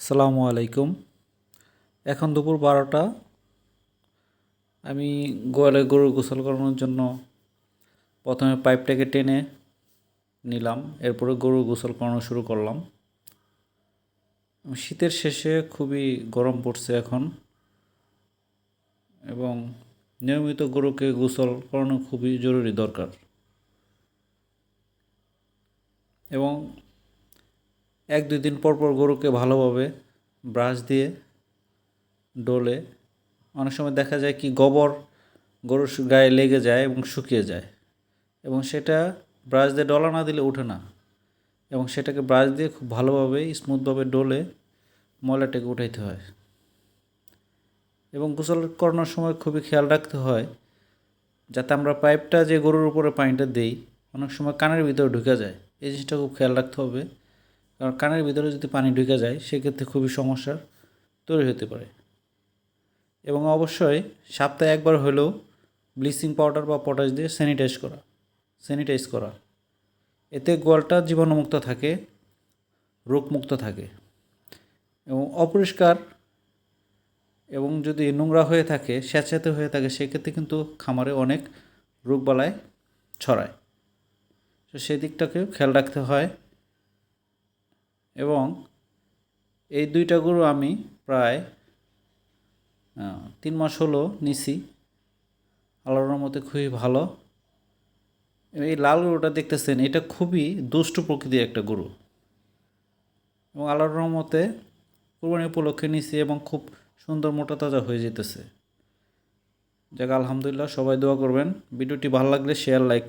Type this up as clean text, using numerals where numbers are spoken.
আসসালামু আলাইকুম। এখন দুপুর 12টা। আমি গোয়ালে গরু গোসল করানোর জন্য প্রথমে পাইপটাকে টেনে নিলাম, এরপরে গরু গোসল করানো শুরু করলাম। শীতের শেষে খুবই গরম পড়ছে এখন, এবং নিয়মিত গরুকে গোসল করানো খুবই জরুরি দরকার। এবং 1-2 দিন পর পর গরুকে ভালোভাবে ব্রাশ দিয়ে ডলে, অনেক সময় দেখা যায় কি গোবর গরুর গায়ে লেগে যায় এবং শুকিয়ে যায়, এবং সেটা ব্রাশ দিয়ে ডলা না দিলে ওঠে না, এবং সেটাকে ব্রাশ দিয়ে খুব ভালোভাবে স্মুথভাবে ডলে ময়লাটাকে উঠাইতে হয়। এবং গোসল করানোর সময় খুবই খেয়াল রাখতে হয় যাতে আমরা পাইপটা যে গরুর উপরে পানিটা দেই অনেক সময় কানের ভিতরে ঢুকে যায়, এই জিনিসটা খুব খেয়াল রাখতে হবে। কারণ কানের ভিতরে যদি পানি ঢুকে যায় সেক্ষেত্রে খুবই সমস্যার তৈরি হতে পারে। এবং অবশ্যই সপ্তাহে একবার হলেও ব্লিচিং পাউডার বা পটাশ দিয়ে স্যানিটাইজ করা। এতে গোয়ালটা জীবাণুমুক্ত থাকে, রোগমুক্ত থাকে। এবং অপরিষ্কার এবং যদি নোংরা হয়ে থাকে, স্যাঁতস্যাঁতে হয়ে থাকে, সেক্ষেত্রে কিন্তু খামারে অনেক রোগবালাই ছড়ায়। তো সেই দিকটাকেও খেয়াল রাখতে হয়। এবং এই 2টা গরু আমি প্রায় 3 মাস হলো নিছি। আল্লাহর রহমতে খুবই ভালো। এই লাল গরুটা দেখতেছেন, এটা খুবই দুষ্ট প্রকৃতির একটা গরু, এবং আল্লাহর রহমতে কুরবানি উপলক্ষে নিছি এবং খুব সুন্দর মোটা তাজা হয়ে যেতেছে। যাক আলহামদুলিল্লাহ, সবাই দোয়া করবেন। ভিডিওটি ভালো লাগলে শেয়ার লাইক